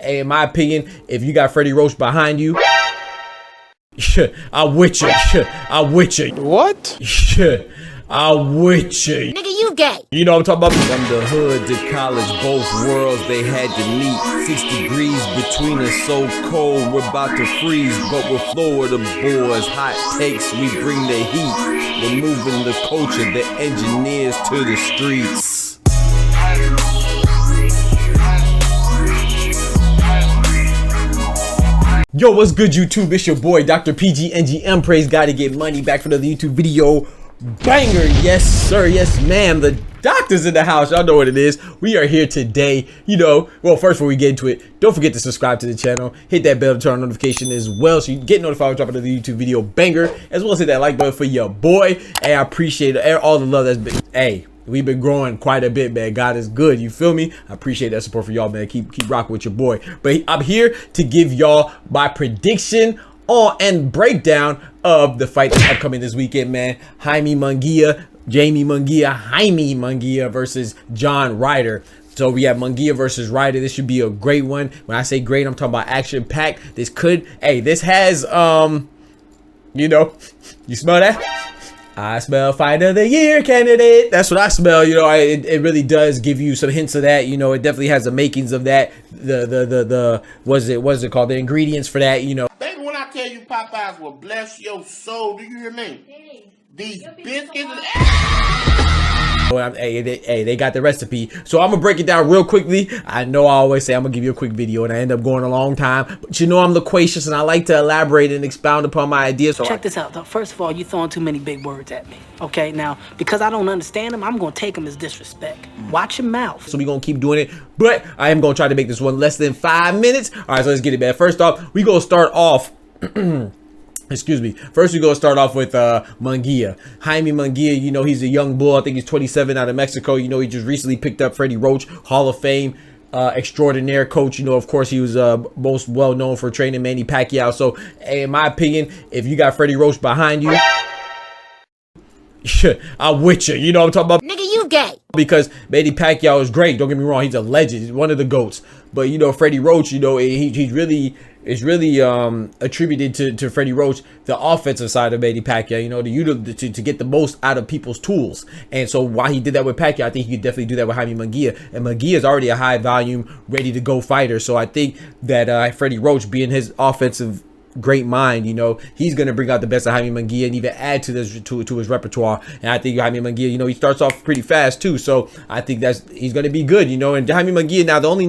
Hey, in my opinion, if you got Freddie Roach behind you, I'm with you. I'm with you. What? I'm with you. Nigga, you gay. You know what I'm talking about? From the hood to college, both worlds they had to meet. 6 degrees between us, so cold, we're about to freeze. But we're Florida boys, hot takes, we bring the heat. We're moving the culture, the engineers to the streets. Yo, what's good, YouTube? It's your boy, Dr. PG NGM. Praise God to get money back for another YouTube video. Banger, yes sir, yes ma'am. The doctor's in the house. Y'all know what it is. We are here today. Well, first before we get into it, don't forget to subscribe to the channel. Hit that bell to turn on notification as well, so you get notified when I drop another YouTube video banger, as well as hit that like button for your boy. Hey, I appreciate all the love that's been. Hey, we've been growing quite a bit, man. God is good. You feel me? I appreciate that support for y'all, man. Keep rocking with your boy. But I'm here to give y'all my prediction on and breakdown of the fight that's upcoming this weekend, man. Jaime Munguia versus John Ryder. So we have Munguia versus Ryder. This should be a great one. When I say great, I'm talking about action packed. This has you smell that? I smell fight of the year candidate. That's what I smell. It really does give you some hints of that. It definitely has the makings of that. What's it called? The ingredients for that. Baby, when I tell you Popeyes will bless your soul, do you hear me? Hey, these biscuits. Hey, they got the recipe. So I'm gonna break it down real quickly. I know I always say I'm gonna give you a quick video and I end up going a long time, but I'm loquacious and I like to elaborate and expound upon my ideas. So check this out though. First of all, you throwing too many big words at me. Okay, now because I don't understand them, I'm gonna take them as disrespect. Watch your mouth. So we're gonna keep doing it, but I am gonna try to make this one less than 5 minutes. All right, so let's get it, man. First off, we gonna start off excuse me. First, we're going to start off with Munguia. Jaime Munguia, he's a young bull. I think he's 27 out of Mexico. He just recently picked up Freddie Roach, Hall of Fame extraordinaire coach. Of course, he was most well known for training Manny Pacquiao. So, hey, in my opinion, if you got Freddie Roach behind you, I'm with you. You know what I'm talking about? Nigga, you gay. Because Manny Pacquiao is great. Don't get me wrong. He's a legend. He's one of the GOATs. But, Freddie Roach, he's really attributed to Freddie Roach the offensive side of Manny Pacquiao, to get the most out of people's tools. And so while he did that with Pacquiao, I think he could definitely do that with Jaime Munguia. And Munguia is already a high volume, ready to go fighter. So I think that Freddie Roach, being his offensive great mind, he's gonna bring out the best of Jaime Munguia and even add to his repertoire. And I think Jaime Munguia, he starts off pretty fast too, so I think he's gonna be good. And Jaime Munguia, now the only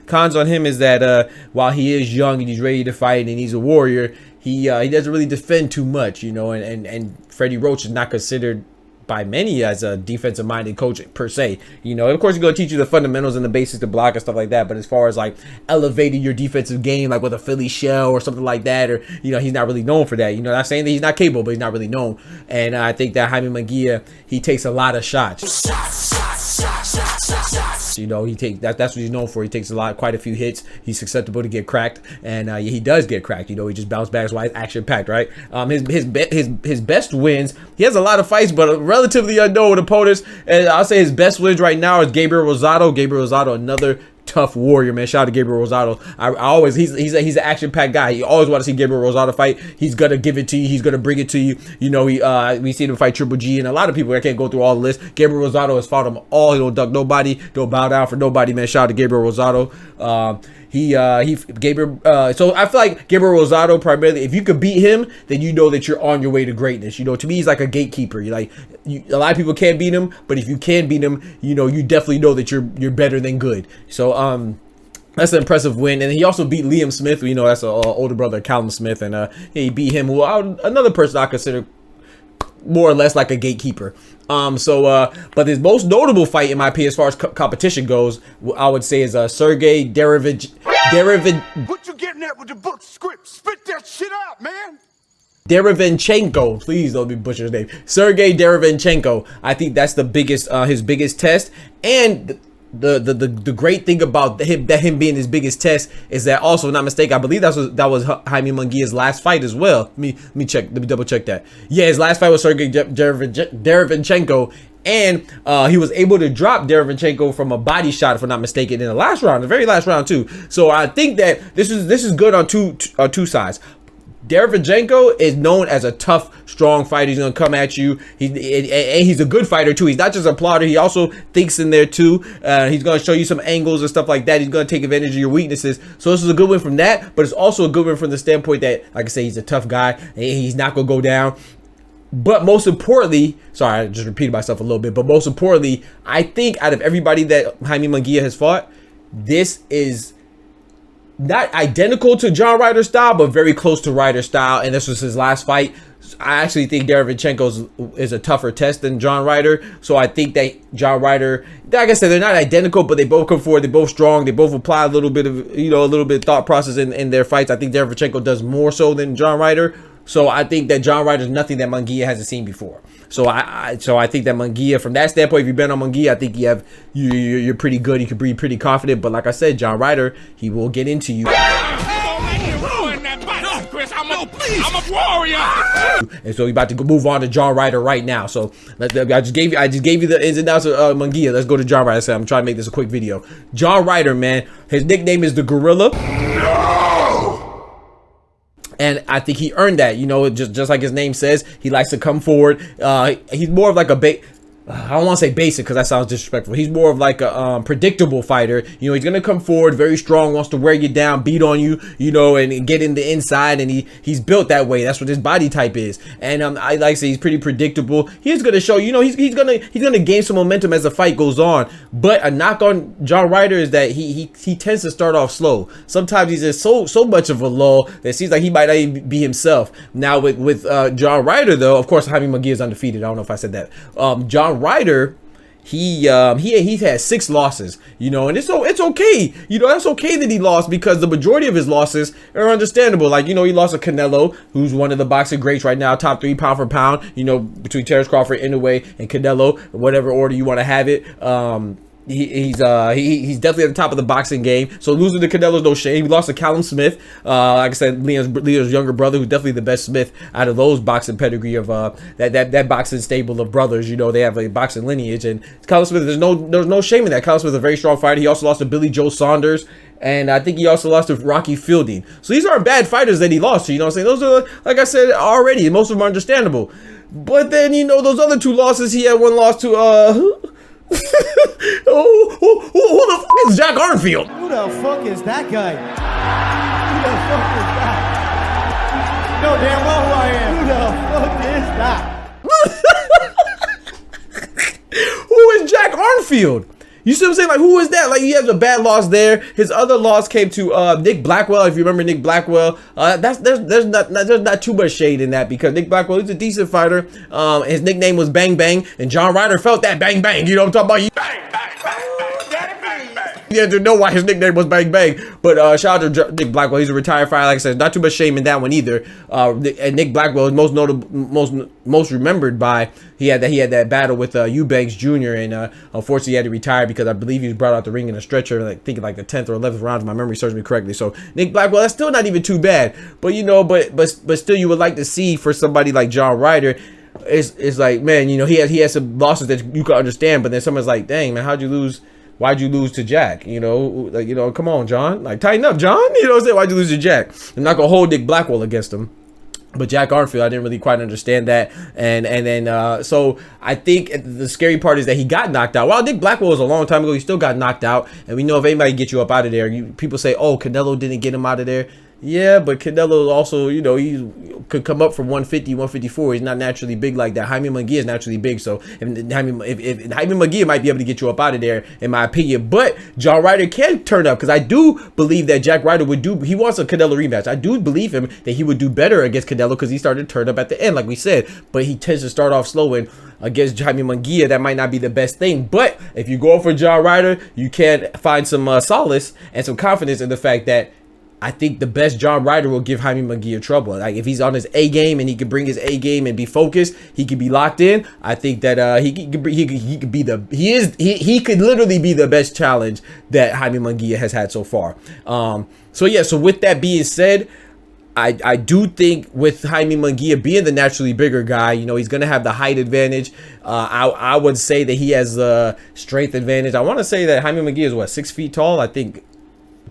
cons on him is that while he is young and he's ready to fight and he's a warrior, he doesn't really defend too much, and Freddie Roach is not considered by many as a defensive minded coach per se. Of course he's going to teach you the fundamentals and the basics to block and stuff like that, but as far as like elevating your defensive game, like with a Philly shell or something like that, or he's not really known for that. Not saying that he's not capable, but he's not really known. And I think that Jaime Munguia, he takes a lot of shots. That's what he's known for. He takes quite a few hits. He's susceptible to get cracked, and he does get cracked. He just bounce back. That's why it's action packed, right? His best wins. He has a lot of fights, but relatively unknown opponents. And I'll say his best wins right now is Gabriel Rosado. Gabriel Rosado, another tough warrior, man. Shout out to Gabriel Rosado. He's an action packed guy. You always want to see Gabriel Rosado fight. He's gonna give it to you. He's gonna bring it to you. We see him fight Triple G and a lot of people. I can't go through all the list. Gabriel Rosado has fought them all. He don't duck nobody. Don't bow down for nobody, man. Shout out to Gabriel Rosado. So I feel like Gabriel Rosado, primarily, if you could beat him, then that you're on your way to greatness. To me, he's like a gatekeeper. A lot of people can't beat him, but if you can beat him, you definitely know that you're better than good. So that's an impressive win. And he also beat Liam Smith. That's an older brother, Callum Smith, and he beat him. Another person I consider more or less like a gatekeeper. But his most notable fight, in my opinion, as far as competition goes, I would say is Sergey What you getting at with the book script? Spit that shit out, man. Derevyanchenko. Please don't be butchering his name. Sergey Derevyanchenko. I think that's the biggest, his biggest test. And the great thing about him being his biggest test is that, also, not mistaken, I believe that was Jaime Munguia's last fight as well. Let me double check that. Yeah, his last fight was Sergey Derevyanchenko, and he was able to drop Derevyanchenko from a body shot, if I'm not mistaken, in the last round, the very last round too. So I think that this is good on two sides. Derevyanchenko is known as a tough, strong fighter. He's gonna come at you. He's a good fighter too. He's not just a plotter. He also thinks in there too. He's gonna show you some angles and stuff like that. He's gonna take advantage of your weaknesses. So this is a good win from that. But it's also a good win from the standpoint that, like I say, he's a tough guy and he's not gonna go down. But most importantly, sorry, I just repeated myself a little bit. But most importantly, I think out of everybody that Jaime Munguia has fought, this is not identical to John Ryder's style, but very close to Ryder's style, and this was his last fight. I actually think Derevyanchenko is a tougher test than John Ryder, so I think that John Ryder, like I said, they're not identical, but they both come forward, they're both strong, they both apply a little bit of, a little bit of thought process in their fights. I think Derevyanchenko does more so than John Ryder, so I think that John Ryder is nothing that Munguia hasn't seen before. So I think that Munguia, from that standpoint, if you've been on Munguia, I think you're pretty good. You can be pretty confident. But like I said, John Ryder, he will get into you. I'm a warrior. And so we're about to move on to John Ryder right now. So I just gave you the ins and outs of Munguia. Let's go to John Ryder. I'm trying to make this a quick video. John Ryder, man, his nickname is the Gorilla. And I think he earned that, just like his name says. He likes to come forward. He's more of like I don't want to say basic because that sounds disrespectful. He's more of like a predictable fighter. He's going to come forward very strong, wants to wear you down, beat on you, and get in the inside. And he's built that way. That's what his body type is. And I like to say he's pretty predictable. He's going to show, he's going to gain some momentum as the fight goes on. But a knock on John Ryder is that he tends to start off slow. Sometimes he's just so much of a lull that it seems like he might not even be himself. Now with John Ryder, though, of course, Jaime Munguia is undefeated. I don't know if I said that. John Ryder, he's had 6 losses, and it's okay. That's okay that he lost, because the majority of his losses are understandable. Like, he lost to Canelo, who's one of the boxing greats right now, top 3 pound for pound, between Terrence Crawford, Inoue, and Canelo, whatever order you want to have it. He's definitely at the top of the boxing game. So losing to Canelo's no shame. He lost to Callum Smith, like I said, Leon's younger brother, who's definitely the best Smith out of those boxing pedigree of that boxing stable of brothers. They have a boxing lineage, and Callum Smith, there's no shame in that. Callum Smith is a very strong fighter. He also lost to Billy Joe Saunders, and I think he also lost to Rocky Fielding. So these aren't bad fighters that he lost to. What I'm saying? Those are, like I said already, most of them are understandable. But then those other 2 losses, he had one loss to who the fuck is Jack Arnfield? Who the fuck is that guy? Who the fuck is that? You know damn well who I am. Who the fuck is that? Who is Jack Arnfield? You see what I'm saying? Like, who is that? Like, he has a bad loss there. His other loss came to Nick Blackwell. If you remember Nick Blackwell, there's not too much shade in that, because Nick Blackwell, he's a decent fighter. His nickname was Bang Bang, and John Ryder felt that bang bang. You know what I'm talking about? Bang bang bang bang bang bang. You have to know why his nickname was Bang Bang. But shout out to Nick Blackwell. He's a retired fighter. Like I said, not too much shame in that one either. And Nick Blackwell is most notable, most remembered by he had that battle with Eubanks Jr. and unfortunately he had to retire because I believe he was brought out the ring in a stretcher, like thinking like the 10th or 11th round, if my memory serves me correctly. So Nick Blackwell, that's still not even too bad. But but still, you would like to see for somebody like John Ryder. It's like, man, he has some losses that you can understand, but then someone's like, dang, man, how'd you lose? Why'd you lose to Jack? Come on, John. Like, tighten up, John. You know what I'm saying? Why'd you lose to Jack? I'm not gonna hold Nick Blackwell against him. But Jack Arnfield, I didn't really quite understand that. And then so I think the scary part is that he got knocked out. Well, Nick Blackwell was a long time ago. He still got knocked out. And we know if anybody gets you up out of there, people say, oh, Canelo didn't get him out of there. Yeah, but Canelo also, he could come up from 150, 154. He's not naturally big like that. Jaime Munguia is naturally big, so if Jaime Munguia might be able to get you up out of there, in my opinion. But John Ryder can turn up, because I do believe that Jack Ryder would do. He wants a Canelo rematch. I do believe him that he would do better against Canelo, because he started to turn up at the end, like we said. But he tends to start off slow, and against Jaime Munguia, that might not be the best thing. But if you go for John Ryder, you can find some solace and some confidence in the fact that I think the best John Ryder will give Jaime Munguia trouble. Like, if he's on his A game and he can bring his A game and be focused, he could be locked in. I think that he could literally be the best challenge that Jaime Munguia has had so far. So with that being said, I do think with Jaime Munguia being the naturally bigger guy, you know, he's going to have the height advantage. I would say that he has the strength advantage. I want to say that Jaime Munguia is, what, 6 feet tall? I think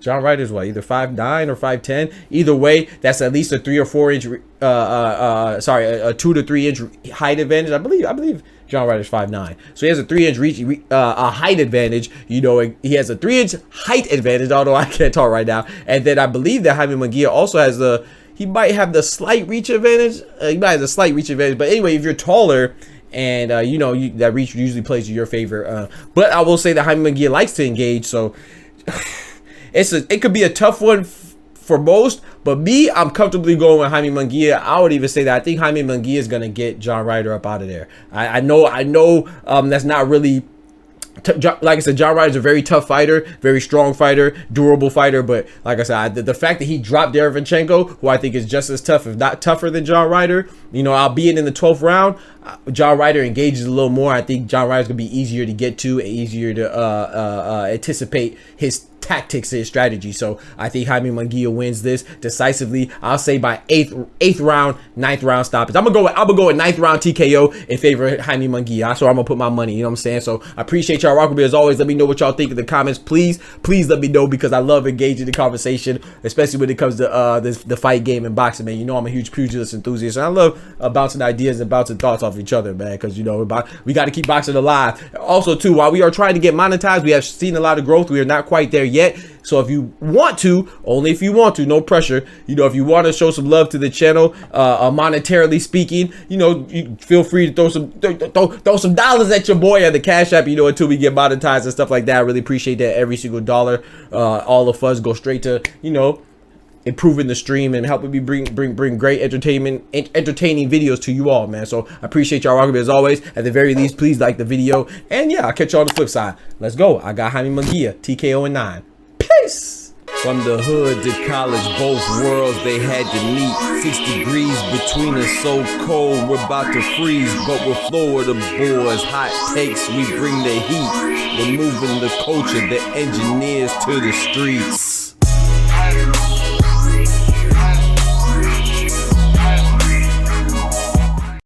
John Ryder's, what, either 5'9" or 5'10". Either way, that's at least a 3 or 4 inch, a 2 to 3 inch height advantage. I believe John Ryder's 5'9", so he has a 3 inch reach, a height advantage. You know, he has a 3 inch height advantage, although I can't talk right now. And then I believe that Jaime Munguia also has he might have the slight reach advantage. He might have the slight reach advantage. But anyway, if you're taller and you know, that reach usually plays to your favor. But I will say that Jaime Munguia likes to engage, so it could be a tough one for most. But me, I'm comfortably going with Jaime Munguia. I would even say that I think Jaime Munguia is gonna get John Ryder up out of there. I know that's not really. Like I said, John Ryder is a very tough fighter, very strong fighter, durable fighter. But like I said, the fact that he dropped Derevyanchenko, who I think is just as tough, if not tougher than John Ryder, you know, albeit in the 12th round, John Ryder engages a little more. I think John Ryder's gonna be easier to get to, easier to anticipate his tactics, his strategy. So I think Jaime Munguia wins this decisively. I'll say by 8th round, 9th round stoppage. I'm gonna go with 9th round TKO in favor of Jaime Munguia. That's where I'm gonna put my money. You know what I'm saying? So I appreciate y'all rocking with me as always. Let me know what y'all think in the comments. Please let me know, because I love engaging the conversation, especially when it comes to the fight game and boxing, man. You know I'm a huge pugilist enthusiast, and I love bouncing ideas and bouncing thoughts off each other, man, because you know we got to keep boxing alive. Also too, while we are trying to get monetized, we have seen a lot of growth. We are not quite there yet. So if you want to, only if you want to, no pressure, you know, if you want to show some love to the channel, monetarily speaking, you know, you feel free to throw some dollars at your boy at the Cash App, you know, until we get monetized and stuff like that. I really appreciate that. Every single dollar, all the funds go straight to, you know, improving the stream and helping me bring great entertaining videos to you all, man. So I appreciate y'all rocking me as always. At the very least, please like the video, and yeah, I'll catch y'all on the flip side. Let's go. I got Jaime Munguia, TKO in 9. Peace. From the hood to college, both worlds they had to meet. 6 degrees between us, so cold we're about to freeze. But we're Florida boys, hot takes, we bring the heat. We're moving the culture, the engineers to the streets.